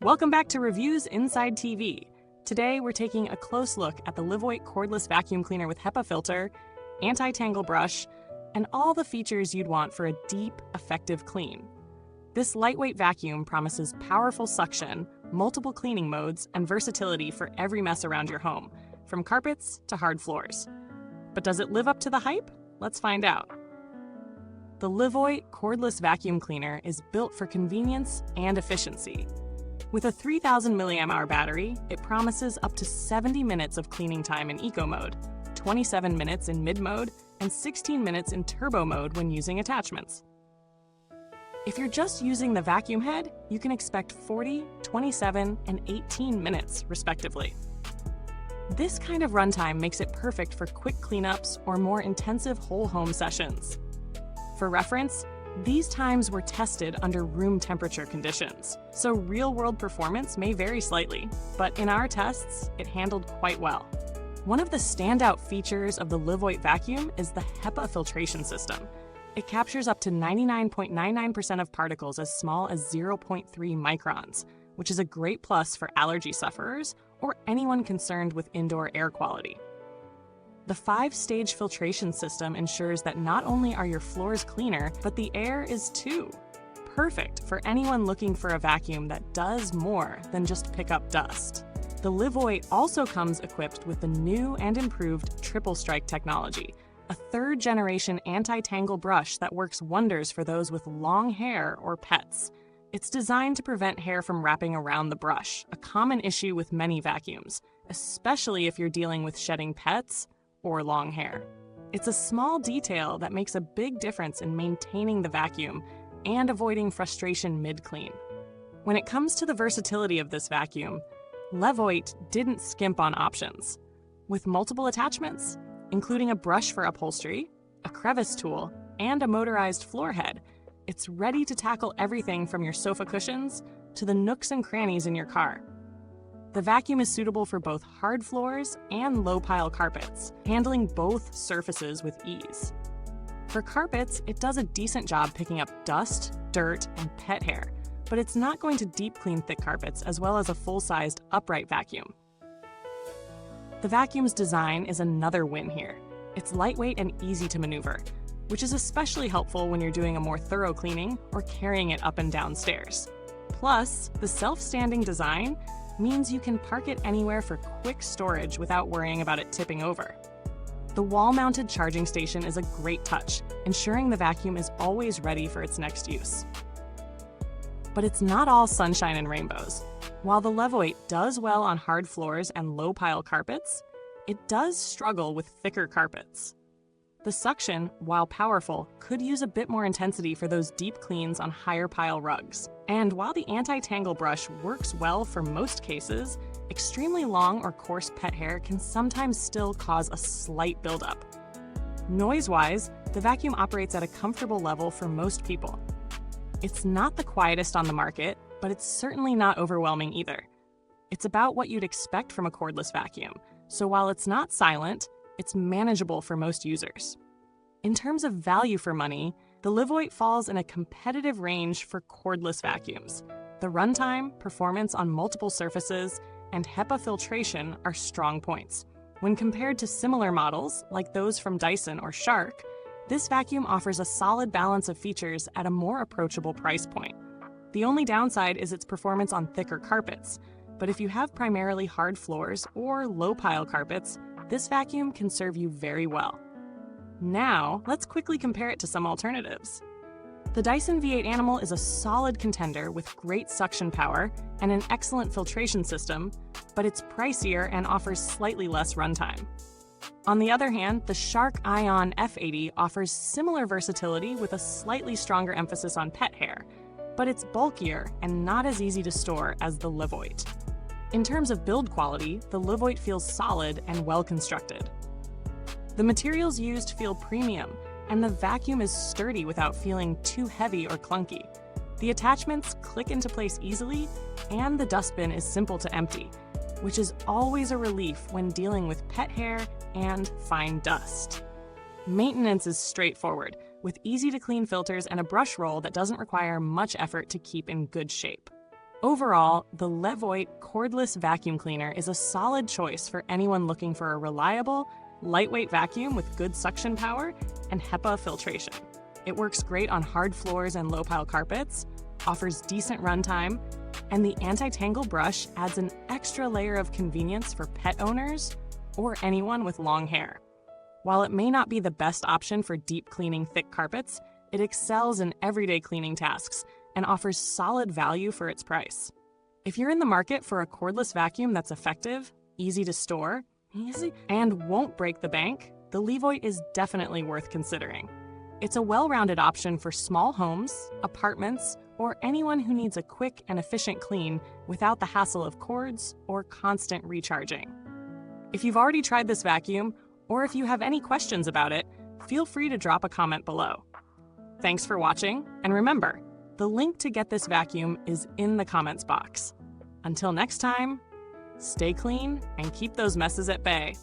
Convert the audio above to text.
Welcome back to Reviews Inside TV. Today we're taking a close look at the LEVOIT Cordless Vacuum Cleaner with HEPA Filter, Anti-Tangle Brush, and all the features you'd want for a deep, effective clean. This lightweight vacuum promises powerful suction, multiple cleaning modes, and versatility for every mess around your home, from carpets to hard floors. But does it live up to the hype? Let's find out. The LEVOIT Cordless Vacuum Cleaner is built for convenience and efficiency. With a 3,000 mAh battery, it promises up to 70 minutes of cleaning time in eco mode, 27 minutes in mid mode, and 16 minutes in turbo mode when using attachments. If you're just using the vacuum head, you can expect 40, 27, and 18 minutes, respectively. This kind of runtime makes it perfect for quick cleanups or more intensive whole home sessions. For reference, these times were tested under room temperature conditions, so real-world performance may vary slightly, but in our tests, it handled quite well. One of the standout features of the LEVOIT vacuum is the HEPA filtration system. It captures up to 99.99% of particles as small as 0.3 microns, which is a great plus for allergy sufferers or anyone concerned with indoor air quality. The 5-stage filtration system ensures that not only are your floors cleaner, but the air is too. Perfect for anyone looking for a vacuum that does more than just pick up dust. The LEVOIT also comes equipped with the new and improved Triple Strike technology, a third-generation anti-tangle brush that works wonders for those with long hair or pets. It's designed to prevent hair from wrapping around the brush, a common issue with many vacuums, especially if you're dealing with shedding pets or long hair. It's a small detail that makes a big difference in maintaining the vacuum and avoiding frustration mid-clean. When it comes to the versatility of this vacuum, LEVOIT didn't skimp on options. With multiple attachments, including a brush for upholstery, a crevice tool, and a motorized floor head, it's ready to tackle everything from your sofa cushions to the nooks and crannies in your car. The vacuum is suitable for both hard floors and low-pile carpets, handling both surfaces with ease. For carpets, it does a decent job picking up dust, dirt, and pet hair, but it's not going to deep clean thick carpets as well as a full-sized upright vacuum. The vacuum's design is another win here. It's lightweight and easy to maneuver, which is especially helpful when you're doing a more thorough cleaning or carrying it up and down stairs. Plus, the self-standing design means you can park it anywhere for quick storage without worrying about it tipping over. The wall-mounted charging station is a great touch, ensuring the vacuum is always ready for its next use. But it's not all sunshine and rainbows. While the LEVOIT does well on hard floors and low-pile carpets, it does struggle with thicker carpets. The suction, while powerful, could use a bit more intensity for those deep cleans on higher pile rugs. And while the anti-tangle brush works well for most cases, extremely long or coarse pet hair can sometimes still cause a slight buildup. Noise-wise, the vacuum operates at a comfortable level for most people. It's not the quietest on the market, but it's certainly not overwhelming either. It's about what you'd expect from a cordless vacuum, so while it's not silent, it's manageable for most users. In terms of value for money, the LEVOIT falls in a competitive range for cordless vacuums. The runtime, performance on multiple surfaces, and HEPA filtration are strong points. When compared to similar models, like those from Dyson or Shark, this vacuum offers a solid balance of features at a more approachable price point. The only downside is its performance on thicker carpets, but if you have primarily hard floors or low-pile carpets, this vacuum can serve you very well. Now, let's quickly compare it to some alternatives. The Dyson V8 Animal is a solid contender with great suction power and an excellent filtration system, but it's pricier and offers slightly less runtime. On the other hand, the Shark Ion F80 offers similar versatility with a slightly stronger emphasis on pet hair, but it's bulkier and not as easy to store as the LEVOIT. In terms of build quality, the LEVOIT feels solid and well-constructed. The materials used feel premium, and the vacuum is sturdy without feeling too heavy or clunky. The attachments click into place easily, and the dustbin is simple to empty, which is always a relief when dealing with pet hair and fine dust. Maintenance is straightforward, with easy-to-clean filters and a brush roll that doesn't require much effort to keep in good shape. Overall, the LEVOIT Cordless Vacuum Cleaner is a solid choice for anyone looking for a reliable, lightweight vacuum with good suction power and HEPA filtration. It works great on hard floors and low-pile carpets, offers decent runtime, and the Anti-Tangle Brush adds an extra layer of convenience for pet owners or anyone with long hair. While it may not be the best option for deep cleaning thick carpets, it excels in everyday cleaning tasks and offers solid value for its price. If you're in the market for a cordless vacuum that's effective, easy to store, and won't break the bank, the LEVOIT is definitely worth considering. It's a well-rounded option for small homes, apartments, or anyone who needs a quick and efficient clean without the hassle of cords or constant recharging. If you've already tried this vacuum, or if you have any questions about it, feel free to drop a comment below. Thanks for watching, and remember, the link to get this vacuum is in the comments box. Until next time, stay clean and keep those messes at bay.